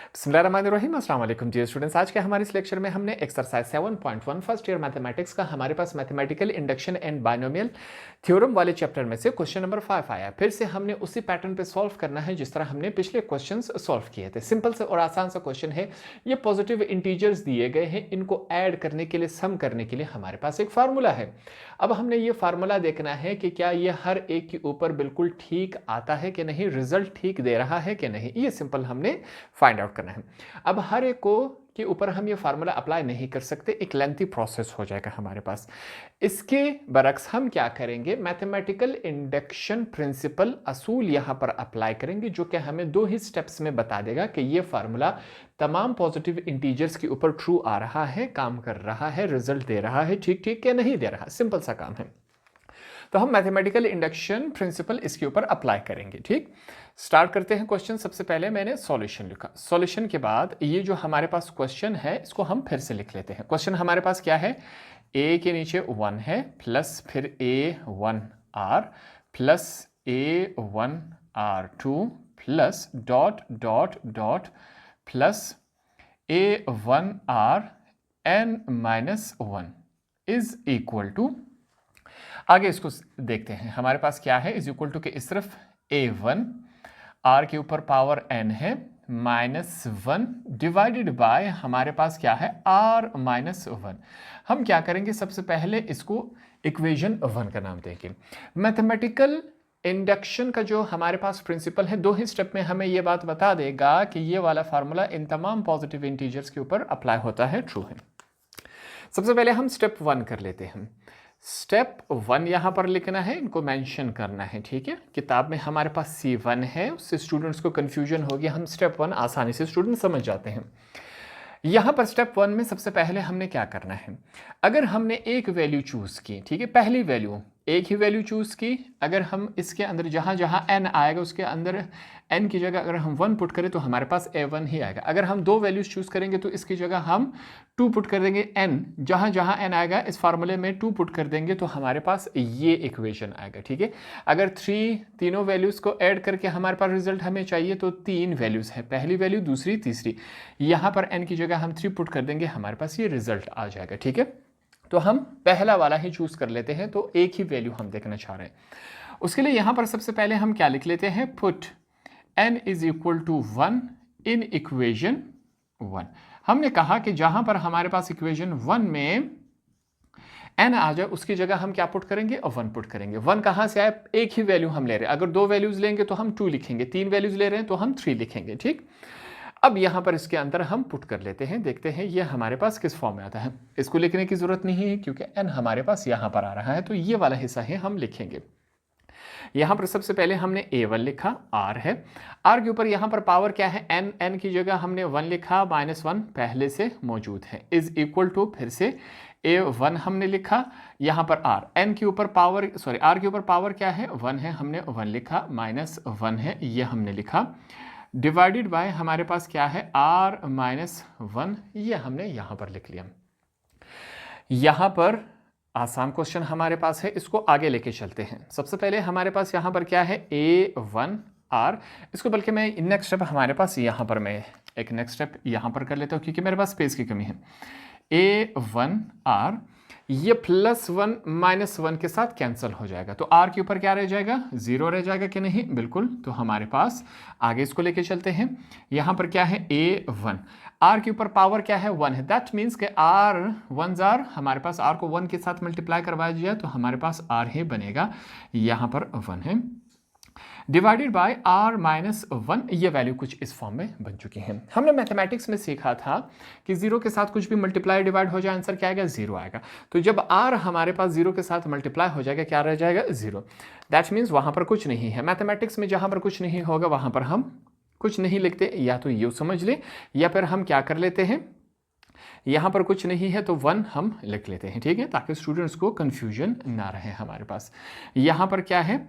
बिस्मिल्लाहिर्रहमानिर्रहीम। अस्सलाम वालेकुम डियर स्टूडेंट्स। आज के हमारे इस लेक्चर में हमने एक्सरसाइज 7.1 फर्स्ट ईयर मैथमेटिक्स का हमारे पास mathematical induction and binomial theorem वाले चैप्टर में से क्वेश्चन नंबर 5 आया। फिर से हमने उसी पैटर्न पे सॉल्व करना है जिस तरह हमने पिछले क्वेश्चंस सॉल्व किए थे। सिंपल से और आसान सा क्वेश्चन है। ये पॉजिटिव इंटीजर्स दिए गए हैं, इनको ऐड करने के लिए, सम करने के लिए हमारे पास एक फार्मूला है। अब हमने ये फार्मूला देखना है कि क्या ये हर एक के ऊपर बिल्कुल ठीक आता है कि नहीं, रिजल्ट ठीक दे रहा है कि नहीं। ये सिंपल हमने फाइंड आउट करना है। अब हर एक को के ऊपर हम ये फार्मूला अप्लाई नहीं कर सकते, एक लेंथी प्रोसेस हो जाएगा हमारे पास। इसके बरक्स हम क्या करेंगे, मैथमेटिकल इंडक्शन प्रिंसिपल असूल यहां पर अप्लाई करेंगे, जो कि हमें 2 ही स्टेप्स में बता देगा कि ये फार्मूला तमाम पॉजिटिव इंटीजर्स के ऊपर ट्रू आ रहा है, काम कर रहा है, रिजल्ट दे रहा है, ठीक ठीक या नहीं दे रहा। सिंपल सा काम है। तो हम मैथमेटिकल इंडक्शन प्रिंसिपल इसके ऊपर अप्लाई करेंगे। ठीक, स्टार्ट करते हैं क्वेश्चन। सबसे पहले मैंने सॉल्यूशन लिखा। सॉल्यूशन के बाद ये जो हमारे पास क्वेश्चन है इसको हम फिर से लिख लेते हैं। क्वेश्चन हमारे पास क्या है, a के नीचे 1 है प्लस फिर a1r plus a1r2 plus dot dot dot plus a1r n-1 is equal to, आगे इसको देखते हैं। हमारे पास क्या है, इज इक्वल टू के इस तरफ a1 r के ऊपर पावर n है -1 डिवाइडेड बाय हमारे पास क्या है r-1। हम क्या करेंगे, सबसे पहले इसको इक्वेशन 1 का नाम देंगे। मैथमेटिकल इंडक्शन का जो हमारे पास प्रिंसिपल है 2 ही स्टेप में हमें ये बात बता देगा कि ये वाला फार्मूला इन तमाम पॉजिटिव इंटीजर्स के ऊपर अप्लाई होता है, ट्रू है। सबसे पहले हम स्टेप 1 कर लेते हैं। स्टेप 1 यहां पर लिखना है, इनको मेंशन करना है। ठीक है, किताब में हमारे पास C1 है, उससे स्टूडेंट्स को कंफ्यूजन हो गया। हम स्टेप 1 आसानी से स्टूडेंट समझ जाते हैं। यहां पर स्टेप 1 में सबसे पहले हमने क्या करना है, अगर हमने एक वैल्यू चूज की, ठीक है, पहली वैल्यू एक ही वैल्यू चूज की, अगर हम इसके अंदर जहां जहां n आएगा उसके अंदर n की जगह अगर हम 1 पुट करें तो हमारे पास a1 ही आएगा। अगर हम 2 वैल्यूज चूज करेंगे तो इसकी जगह हम 2 पुट कर देंगे, n जहां जहां n आएगा इस फार्मूले में 2 पुट कर देंगे तो हमारे पास ये इक्वेशन आएगा। ठीक है, अगर तीनों वैल्यूज को ऐड करके हमारे पास रिजल्ट हमें चाहिए तो 3 वैल्यूज है, पहली वैल्यू, दूसरी, तीसरी। यहां पर n की जगह हम 3 पुट कर देंगे, हमारे पास ये रिजल्ट आ जाएगा। ठीक है, तो हम पहला वाला ही चूज कर लेते हैं, तो एक ही वैल्यू हम देखना चाह रहे हैं। उसके लिए यहां पर सबसे पहले हम क्या लिख लेते हैं, put n is equal to 1 in equation 1। हमने कहा कि जहां पर हमारे पास इक्वेशन 1 में n आ जाए उसकी जगह हम क्या पुट करेंगे, 1 पुट करेंगे। 1 कहां से आए, एक ही वैल्यू हम ले रहे हैं। अगर 2 वैल्यूज लेंगे तो हम 2 लिखेंगे, 3 वैल्यूज ले रहे हैं तो हम 3 लिखेंगे। ठीक, अब यहां पर इसके अंदर हम पुट कर लेते हैं, देखते हैं ये हमारे पास किस फॉर्म में आता है। इसको लिखने की जरूरत नहीं है क्योंकि n हमारे पास यहां पर आ रहा है, तो ये वाला हिस्सा है हम लिखेंगे। यहां पर सबसे पहले हमने a1 लिखा, r है, r के ऊपर यहां पर पावर क्या है, n की जगह हमने 1 लिखा, -1 पहले से मौजूद है, इज इक्वल टू फिर से a1 हमने लिखा, यहां पर r, n के ऊपर पावर, सॉरी r के ऊपर पावर क्या है 1 है, हमने 1 लिखा, -1 है, ये हमने लिखा, डिवाइडेड बाय हमारे पास क्या है r-1, ये हमने यहां पर लिख लिया। यहां पर आसान क्वेश्चन हमारे पास है, इसको आगे लेके चलते हैं। सबसे पहले हमारे पास यहां पर क्या है a1r, इसको बल्कि मैं नेक्स्ट स्टेप हमारे पास यहां पर मैं एक नेक्स्ट स्टेप यहां पर कर लेता हूं क्योंकि मेरे पास स्पेस की कमी है। a1r ये +1 -1 के साथ कैंसिल हो जाएगा, तो r के ऊपर क्या रह जाएगा, 0 रह जाएगा कि नहीं, बिल्कुल। तो हमारे पास आगे इसको लेके चलते हैं। यहां पर क्या है a1, r के ऊपर पावर क्या है 1 है, दैट मीन्स के r1r, हमारे पास r को 1 के साथ मल्टीप्लाई करवाया जाए तो हमारे पास r ही बनेगा, यहां पर 1 है, डिवाइडेड बाय r-1, ये वैल्यू कुछ इस फॉर्म में बन चुकी है। हमने मैथमेटिक्स में सीखा था कि 0 के साथ कुछ भी मल्टीप्लाई डिवाइड हो जाए आंसर क्या आएगा, 0 आएगा। तो जब r हमारे पास 0 के साथ मल्टीप्लाई हो जाएगा क्या रह जाएगा, 0। दैट मीन्स वहां पर कुछ नहीं है। मैथमेटिक्स में जहां पर कुछ नहीं होगा वहां पर हम कुछ नहीं लिखते, या तो ये समझ ले या फिर हम क्या कर लेते हैं, यहां पर कुछ नहीं है तो 1 हम लिख लेते हैं। ठीक है, ताकि स्टूडेंट्स को कंफ्यूजन ना रहे हमारे पास। यहां पर क्या है,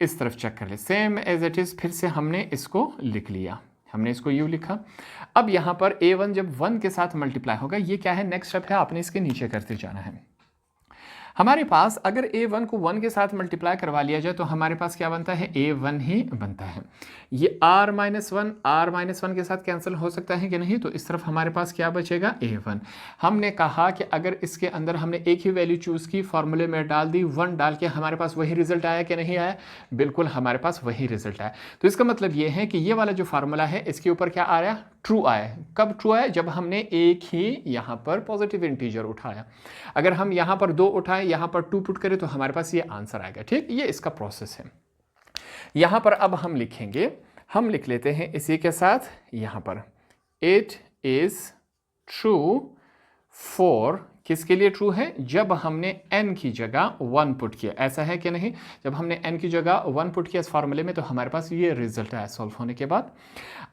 इस तरफ चेक कर ले, सेम एज इट इज, फिर से हमने इसको लिख लिया, हमने इसको यू लिखा। अब यहां पर a1 जब 1 के साथ मल्टीप्लाई होगा, ये क्या है, नेक्स्ट स्टेप है, आपने इसके नीचे करते जाना है। हमारे पास अगर a1 को 1 के साथ मल्टीप्लाई करवा लिया जाए तो हमारे पास क्या बनता है, a1 ही बनता है। ये r माइनस वन के साथ कैंसिल हो सकता है कि नहीं, तो इस तरफ हमारे पास क्या बचेगा, a1। हमने कहा कि अगर इसके अंदर हमने एक ही वैल्यू चूज की, फॉर्मूले में डाल दी, 1 डाल के हमारे पास वही रिजल्ट आया कि नहीं आया, बिल्कुल हमारे पास वही रिजल्ट आया। तो इसका मतलब ये है कि ये वाला जो फार्मूला है इसके ऊपर क्या आ रहा है, ट्रू आया। कब ट्रू आया, जब हमने एक ही यहां पर पॉजिटिव इंटीजर उठाया। अगर हम यहां पर 2 उठाएं, यहां पर 2 पुट करें तो हमारे पास ये आंसर आएगा। ठीक, ये इसका प्रोसेस है। यहां पर अब हम लिखेंगे, हम लिख लेते हैं इसी के साथ यहां पर, इट इज ट्रू फॉर, किसके लिए ट्रू है, जब हमने n की जगह 1 पुट किया, ऐसा है कि नहीं, जब हमने n की जगह 1 पुट किया इस फार्मूले में तो हमारे पास ये रिजल्ट आया सॉल्व होने के बाद।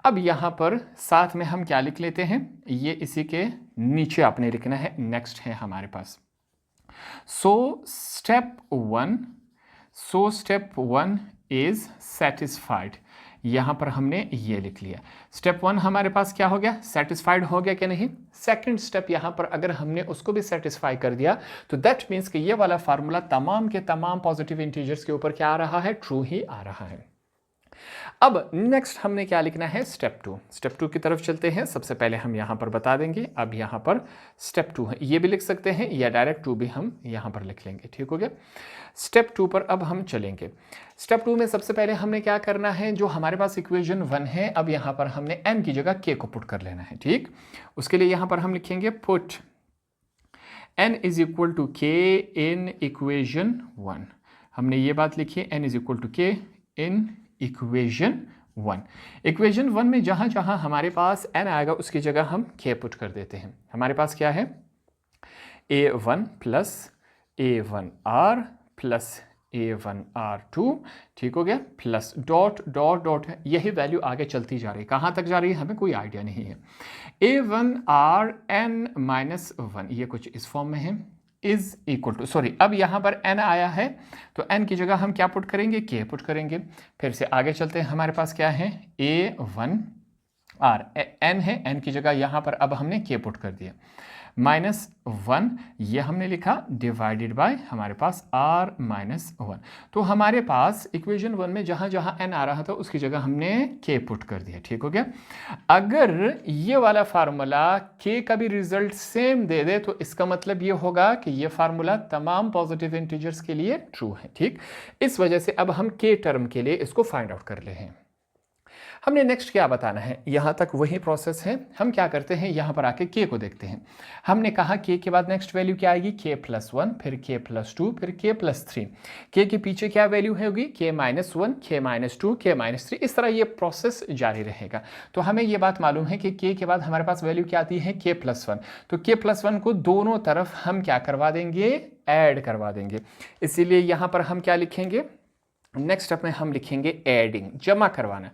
अब यहाँ पर साथ में हम क्या लिख लेते हैं, ये इसी के नीचे आपने लिखना है, नेक्स्ट है हमारे पास। सो स्टेप 1 इज सेटिस्फाइड, यहां पर हमने ये लिख लिया। स्टेप 1 हमारे पास क्या हो गया, सेटिस्फाइड हो गया कि नहीं। सेकंड स्टेप यहां पर अगर हमने उसको भी सेटिस्फाई कर दिया तो दैट मीन्स कि ये वाला फार्मूला तमाम के तमाम पॉजिटिव इंटीजर्स के ऊपर क्या आ रहा है, ट्रू ही आ रहा है। अब नेक्स्ट हमने क्या लिखना है, स्टेप 2। स्टेप 2 की तरफ चलते हैं। सबसे पहले हम यहां पर बता देंगे, अब यहां पर स्टेप 2 है, ये भी लिख सकते हैं या डायरेक्ट 2 भी हम यहां पर लिख लेंगे। ठीक हो गया। स्टेप 2 पर अब हम चलेंगे। स्टेप 2 में सबसे पहले हमने क्या करना है, जो हमारे पास इक्वेशन 1 है, अब यहां पर हमने n की जगह k को पुट कर लेना है। ठीक, उसके लिए यहां पर हम लिखेंगे put n is equal to k in equation 1। हमने ये बात लिखी है, n is equal to k in equation 1। Equation 1 में जहां जहां हमारे पास n आएगा उसकी जगह हम k पुट कर देते हैं। हमारे पास क्या है, a1 plus a1r plus a1r2, ठीक हो गया, प्लस डॉट डॉट डॉट है, यही वैल्यू आगे चलती जा रही है। कहां तक जा रही है हमें कोई आइडिया नहीं है। a1r n माइनस 1, ये कुछ इस फॉर्म में है, इज इक्वल टू, सॉरी अब यहां पर n आया है तो n की जगह हम क्या पुट करेंगे, k पुट करेंगे। फिर से आगे चलते हैं, हमारे पास क्या है, a1r, n है, n की जगह यहां पर अब हमने k पुट कर दिया, माइनस 1 ये हमने लिखा, डिवाइडेड बाय हमारे पास r माइनस 1। तो हमारे पास इक्वेशन 1 में जहां जहां n आ रहा था उसकी जगह हमने k पुट कर दिया। ठीक हो गया। अगर ये वाला फार्मूला k का भी रिजल्ट सेम दे दे तो इसका मतलब ये होगा कि ये फार्मूला तमाम पॉजिटिव इंटीजर्स के लिए ट्रू है। ठीक, इस वजह से अब हम k टर्म के लिए इसको फाइंड आउट कर ले हैं। हमने नेक्स्ट क्या बताना है, यहां तक वही प्रोसेस है। हम क्या करते हैं, यहां पर आके k को देखते हैं। हमने कहा k के बाद नेक्स्ट वैल्यू क्या आएगी, k प्लस 1, फिर k प्लस 2, फिर k प्लस 3। k के पीछे क्या वैल्यू है होगी, k minus 1, k minus 2, k minus 3, इस तरह ये प्रोसेस जारी रहेगा। तो हमें ये बात मालूम है कि k के बाद हमारे पास वैल्यू क्या आती है, k प्लस 1। तो k प्लस 1 को दोनों तरफ हम क्या करवा देंगे, ऐड करवा देंगे। इसीलिए यहां पर हम क्या लिखेंगे, नेक्स्ट स्टेप में हम लिखेंगे एडिंग, जमा करवाना।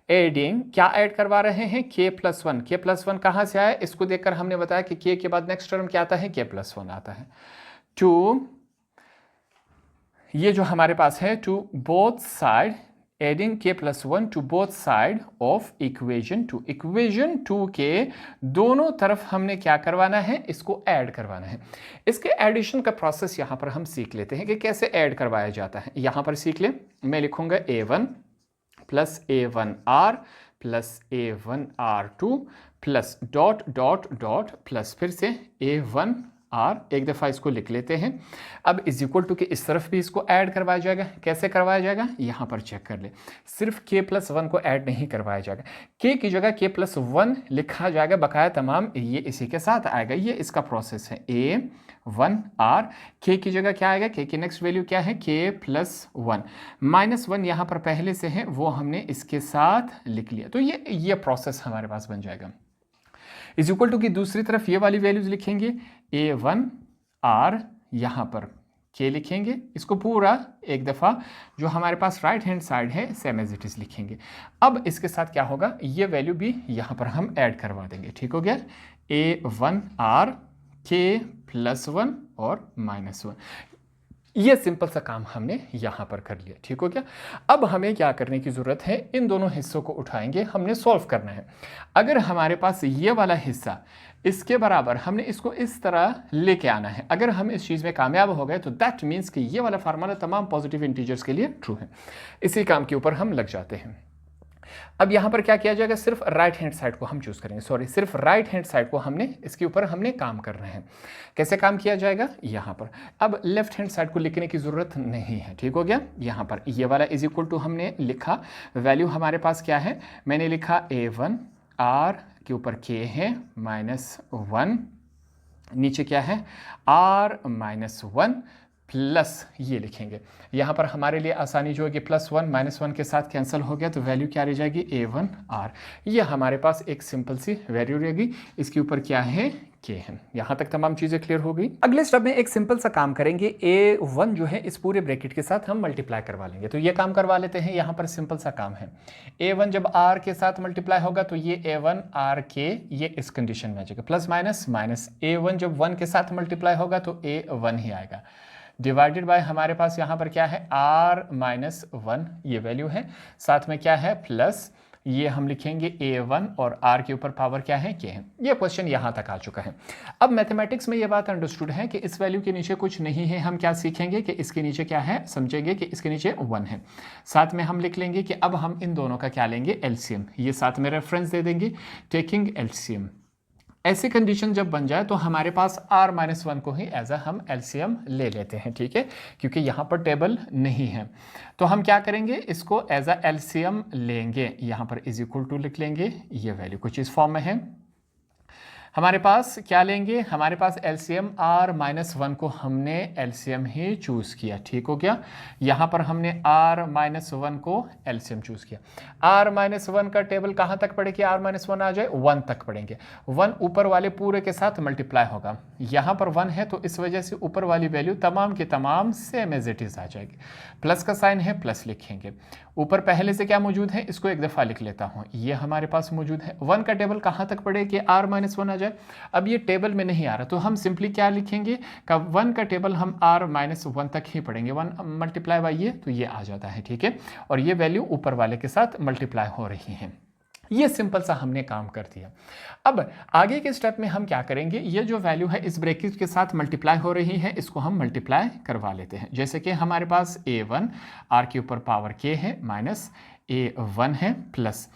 एडिंग क्या ऐड करवा रहे हैं, k प्लस 1। k प्लस 1 कहां से आया, इसको देखकर हमने बताया कि k के बाद नेक्स्ट टर्म क्या आता है, k प्लस 1 आता है। टू, ये जो हमारे पास है, to both side, adding k plus 1 to both side of equation 2। Equation 2 के दोनों तरफ हमने क्या करवाना है, इसको ऐड करवाना है। इसके एडिशन का प्रोसेस यहां पर हम सीख लेते हैं कि कैसे ऐड करवाया जाता है। यहां पर सीख ले, मैं लिखूंगा a1 plus a1r plus a1r2 plus dot dot dot plus फिर से a1r, एक दफ़ा इसको लिख लेते हैं। अब इज इक्वल टू के इस तरफ भी इसको ऐड करवाया जाएगा। कैसे करवाया जाएगा, यहाँ पर चेक कर ले, सिर्फ k प्लस 1 को ऐड नहीं करवाया जाएगा, k की जगह k प्लस 1 लिखा जाएगा बकाया तमाम, ये इसी के साथ आएगा। ये इसका प्रोसेस है, a1r, k की जगह क्या आएगा, k की नेक्स्ट वैल्यू क्या है, k प्लस 1, माइनस 1 यहाँ पर पहले से है वो हमने इसके साथ लिख लिया। तो ये प्रोसेस हमारे पास बन जाएगा। इज इक्वल टू की दूसरी तरफ ये वाली वैल्यूज लिखेंगे, a1r, यहाँ पर k लिखेंगे, इसको पूरा एक दफ़ा जो हमारे पास राइट हैंड साइड है सेम एज इट इज़ लिखेंगे। अब इसके साथ क्या होगा, ये वैल्यू भी यहाँ पर हम ऐड करवा देंगे। ठीक हो गया, a1r, k प्लस 1 और माइनस 1। ये सिंपल सा काम हमने यहां पर कर लिया। ठीक हो गया। अब हमें क्या करने की ज़रूरत है, इन दोनों हिस्सों को उठाएंगे, हमने सॉल्व करना है। अगर हमारे पास ये वाला हिस्सा इसके बराबर हमने इसको इस तरह लेके आना है। अगर हम इस चीज़ में कामयाब हो गए तो दैट मीन्स कि ये वाला फार्मूला तमाम पॉजिटिव इंटीजर्स के लिए ट्रू है। इसी काम के ऊपर हम लग जाते हैं। अब यहां पर क्या किया जाएगा, सिर्फ राइट हैंड साइड को हम चूज करेंगे, सिर्फ राइट हैंड साइड को हमने इसके ऊपर हमने काम कर रहे हैं। कैसे काम किया जाएगा, यहां पर अब लेफ्ट हैंड साइड को लिखने की जरूरत नहीं है, ठीक हो गया। यहां पर ये वाला इज इक्वल टू हमने लिखा, वैल्यू हमारे पास क्या है, मैंने लिखा A1 R के ऊपर K है -1, नीचे क्या है R -1 प्लस ये लिखेंगे। यहाँ पर हमारे लिए आसानी जो है कि +1 -1 के साथ कैंसिल हो गया तो वैल्यू क्या रह जाएगी A1 R। ये हमारे पास एक सिंपल सी वैल्यू रहेगी, इसके ऊपर क्या है K है। यहाँ तक तमाम चीज़ें क्लियर हो गई। अगले स्टेप में एक सिंपल सा काम करेंगे, A1 जो है इस पूरे ब्रैकेट के साथ हम मल्टीप्लाई करवा लेंगे। तो ये काम करवा लेते हैं। यहाँ पर सिंपल सा काम है, A1 जब R के साथ मल्टीप्लाई होगा तो ये A1 R K ये इस कंडीशन में आ जाएगा, प्लस माइनस माइनस। A1 जब 1 के साथ मल्टीप्लाई होगा तो A1 ही आएगा, डिवाइडेड बाय हमारे पास यहाँ पर क्या है R -1 ये वैल्यू है, साथ में क्या है प्लस, ये हम लिखेंगे A1 और R के ऊपर पावर क्या है K है। ये क्वेश्चन यहाँ तक आ चुका है। अब मैथमेटिक्स में ये बात अंडरस्टूड है कि इस वैल्यू के नीचे कुछ नहीं है। हम क्या सीखेंगे कि इसके नीचे क्या है, समझेंगे कि इसके नीचे 1 है। साथ में हम लिख लेंगे कि अब हम इन दोनों का क्या लेंगे, एलसीएम। ये साथ में रेफरेंस दे देंगे, टेकिंग एलसीएम। ऐसी कंडीशन जब बन जाए तो हमारे पास R -1 को ही एज अ हम एलसीएम ले लेते हैं, ठीक है, क्योंकि यहाँ पर टेबल नहीं है। तो हम क्या करेंगे, इसको एज अ एलसीएम लेंगे, यहाँ पर इज इक्वल टू लिख लेंगे, ये वैल्यू कुछ इस फॉर्म में है। हमारे पास क्या लेंगे, हमारे पास एलसीएम R -1 को हमने एलसीएम ही चूज़ किया, ठीक हो गया। यहाँ पर हमने R -1 को एलसीएम चूज़ किया। R -1 का टेबल कहाँ तक पढ़े कि R -1 आ जाए, 1 तक पढ़ेंगे। 1 ऊपर वाले पूरे के साथ मल्टीप्लाई होगा, यहाँ पर 1 है तो इस वजह से ऊपर वाली वैल्यू तमाम की तमाम सेम एज इट इज़ आ जाएगी। प्लस का साइन है, प्लस लिखेंगे। ऊपर पहले से क्या मौजूद है, इसको एक दफ़ा लिख लेता हूँ, ये हमारे पास मौजूद है। 1 का टेबल कहाँ तक पढ़े कि R -1 आ जाए। अब ये टेबल में नहीं आ रहा तो हम सिंपली क्या लिखेंगे, 1 का टेबल हम R -1 तक ही पढ़ेंगे, 1 मल्टीप्लाई बाई ये तो ये आ जाता है, ठीक है। और ये वैल्यू ऊपर वाले के साथ मल्टीप्लाई हो रही है। ये सिंपल सा हमने काम कर दिया। अब आगे के स्टेप में हम क्या करेंगे, ये जो वैल्यू है इस ब्रैकेट के साथ मल्टीप्लाई हो रही है, इसको हम मल्टीप्लाई करवा लेते हैं। जैसे कि हमारे पास A1 R के ऊपर पावर K है माइनस A1 है प्लस,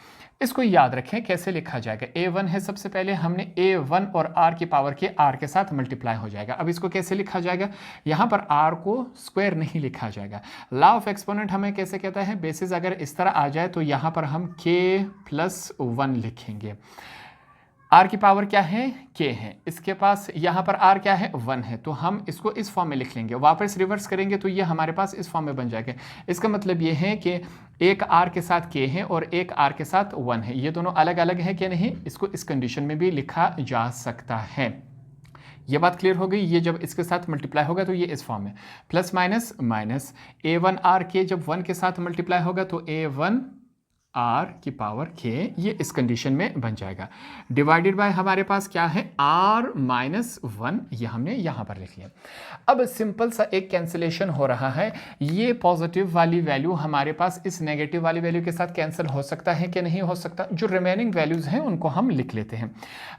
इसको याद रखें कैसे लिखा जाएगा। A1 है, सबसे पहले हमने A1 और R की पावर के R के साथ मल्टीप्लाई हो जाएगा। अब इसको कैसे लिखा जाएगा, यहाँ पर R को स्क्वायर नहीं लिखा जाएगा। लॉ ऑफ एक्सपोनेंट हमें कैसे कहता है, बेसिस अगर इस तरह आ जाए तो यहाँ पर हम K + 1 लिखेंगे। R की पावर क्या है, K है, इसके पास यहाँ पर R क्या है 1 है, तो हम इसको इस फॉर्म में लिख लेंगे। वापस रिवर्स करेंगे तो ये हमारे पास इस फॉर्म में बन जाएगा। इसका मतलब ये है कि एक R के साथ K है और एक R के साथ 1 है, ये दोनों अलग अलग है कि नहीं, इसको इस कंडीशन में भी लिखा जा सकता है। ये बात क्लियर हो गई। ये जब इसके साथ मल्टीप्लाई होगा तो ये इस फॉर्म में plus minus minus A1 R K जब 1 के साथ मल्टीप्लाई होगा तो A1 R की पावर K ये इस कंडीशन में बन जाएगा। डिवाइडेड बाय हमारे पास क्या है R -1, ये हमने यहाँ पर लिख लिया। अब सिंपल सा एक कैंसिलेशन हो रहा है, ये पॉजिटिव वाली वैल्यू हमारे पास इस नेगेटिव वाली वैल्यू के साथ कैंसिल हो सकता है कि नहीं हो सकता। जो रिमेनिंग वैल्यूज़ हैं उनको हम लिख लेते हैं।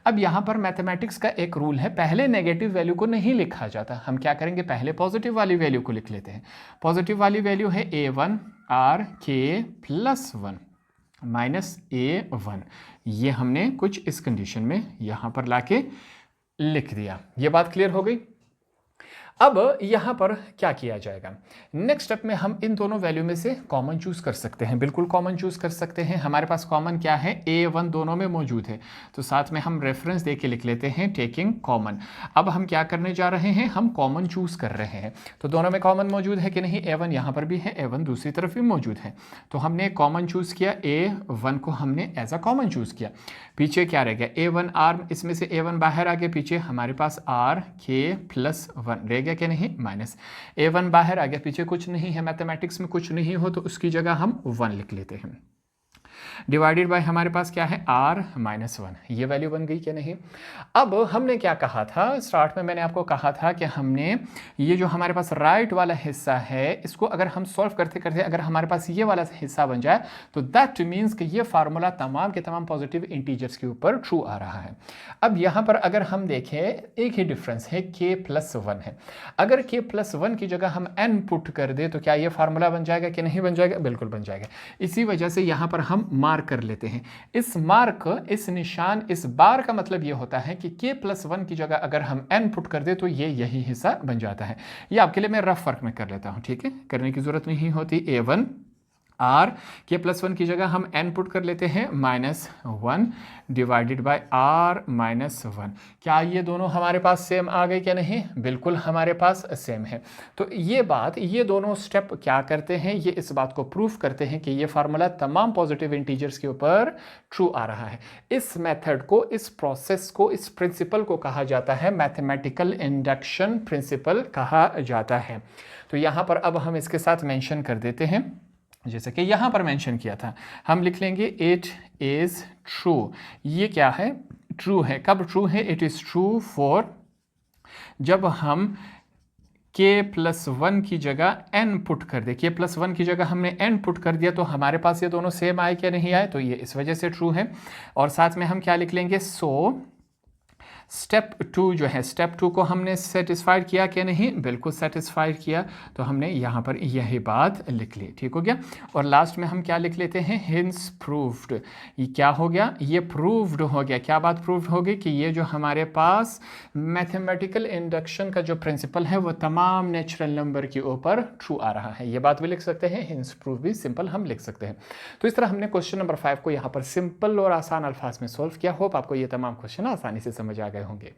अब यहाँ पर मैथमेटिक्स का एक रूल है, पहले नेगेटिव वैल्यू को नहीं लिखा जाता। हम क्या करेंगे, पहले पॉजिटिव वाली वैल्यू को लिख लेते हैं। पॉजिटिव वाली वैल्यू है A1 R K +1 -A1, ये हमने कुछ इस कंडीशन में यहाँ पर लाके लिख दिया। ये बात क्लियर हो गई। अब यहाँ पर क्या किया जाएगा, नेक्स्ट स्टेप में हम इन दोनों वैल्यू में से कॉमन चूज कर सकते हैं, बिल्कुल कॉमन चूज कर सकते हैं। हमारे पास कॉमन क्या है, A1 दोनों में मौजूद है, तो साथ में हम रेफरेंस दे के लिख लेते हैं टेकिंग कॉमन। अब हम क्या करने जा रहे हैं, हम कॉमन चूज कर रहे हैं। तो दोनों में कॉमन मौजूद है कि नहीं, A1 यहाँ पर भी है, A1 दूसरी तरफ भी मौजूद है, तो हमने कॉमन चूज किया, A1 को हमने एज अ कॉमन चूज किया। पीछे क्या रह गया, A1 R, इसमें से A1 बाहर आ गया, पीछे हमारे पास R K +1 रह गया कि नहीं, माइनस A1 बाहर आ गया, पीछे कुछ नहीं है। मैथमेटिक्स में कुछ नहीं हो तो उसकी जगह हम 1 लिख लेते हैं। डिवाइडेड बाय हमारे पास क्या है r माइनस 1, ये वैल्यू बन गई कि नहीं। अब हमने क्या कहा था, स्टार्ट में मैंने आपको कहा था कि हमने ये जो हमारे पास राइट वाला हिस्सा है इसको अगर हम सॉल्व करते करते अगर हमारे पास ये वाला हिस्सा बन जाए तो दैट मीन्स कि ये फार्मूला तमाम के तमाम पॉजिटिव इंटीजर्स के ऊपर ट्रू आ रहा है। अब यहाँ पर अगर हम देखें एक ही डिफरेंस है, k+1 है। अगर k+1 की जगह हम n पुट कर दे तो क्या ये फार्मूला बन जाएगा कि नहीं बन जाएगा? बिल्कुल बन जाएगा। इसी वजह से यहाँ पर हम मार्क कर लेते हैं। इस मार्क, इस निशान, इस बार का मतलब ये होता है कि k+1 की जगह अगर हम n पुट कर दे तो ये यही हिस्सा बन जाता है। ये आपके लिए मैं रफ वर्क में कर लेता हूँ, ठीक है, करने की जरूरत नहीं होती। a1 r k+1 की जगह हम n पुट कर लेते हैं -1 डिवाइडेड बाय r -1। क्या ये दोनों हमारे पास सेम आ गए क्या नहीं? बिल्कुल हमारे पास सेम है। तो ये दोनों स्टेप क्या करते हैं, ये इस बात को प्रूफ करते हैं कि ये फार्मूला तमाम पॉजिटिव इंटीजर्स के ऊपर ट्रू आ रहा है। इस मेथड को, इस प्रोसेस को, इस प्रिंसिपल को कहा जाता है मैथमेटिकल इंडक्शन प्रिंसिपल कहा जाता है। तो यहाँ पर अब हम इसके साथ मेंशन कर देते हैं, जैसे कि यहाँ पर मेंशन किया था, हम लिख लेंगे इट इज़ ट्रू। ये क्या है? ट्रू है। कब ट्रू है? इट इज़ ट्रू फॉर जब हम k+1 की जगह n पुट कर दे। k+1 की जगह हमने n पुट कर दिया तो हमारे पास ये दोनों सेम आए क्या नहीं आए? तो ये इस वजह से ट्रू है। और साथ में हम क्या लिख लेंगे? सो स्टेप 2 जो है, स्टेप 2 को हमने सेटिस्फाइड किया कि नहीं? बिल्कुल सेटिस्फाइड किया। तो हमने यहाँ पर यही बात लिख ली, ठीक हो गया। और लास्ट में हम क्या लिख लेते हैं? Hints proved. ये क्या हो गया? ये प्रूव्ड हो गया। क्या बात प्रूव्ड हो गई? कि ये जो हमारे पास मैथमेटिकल इंडक्शन का जो प्रिंसिपल है वो तमाम नेचुरल नंबर के ऊपर ट्रू आ रहा है। ये बात भी लिख सकते हैं, हिंस प्रूव भी सिंपल हम लिख सकते हैं। तो इस तरह हमने क्वेश्चन नंबर 5 को यहाँ पर सिंपल और आसान अल्फाज में सॉल्व किया। होप आपको ये तमाम क्वेश्चन आसानी से समझ आ गए होंगे।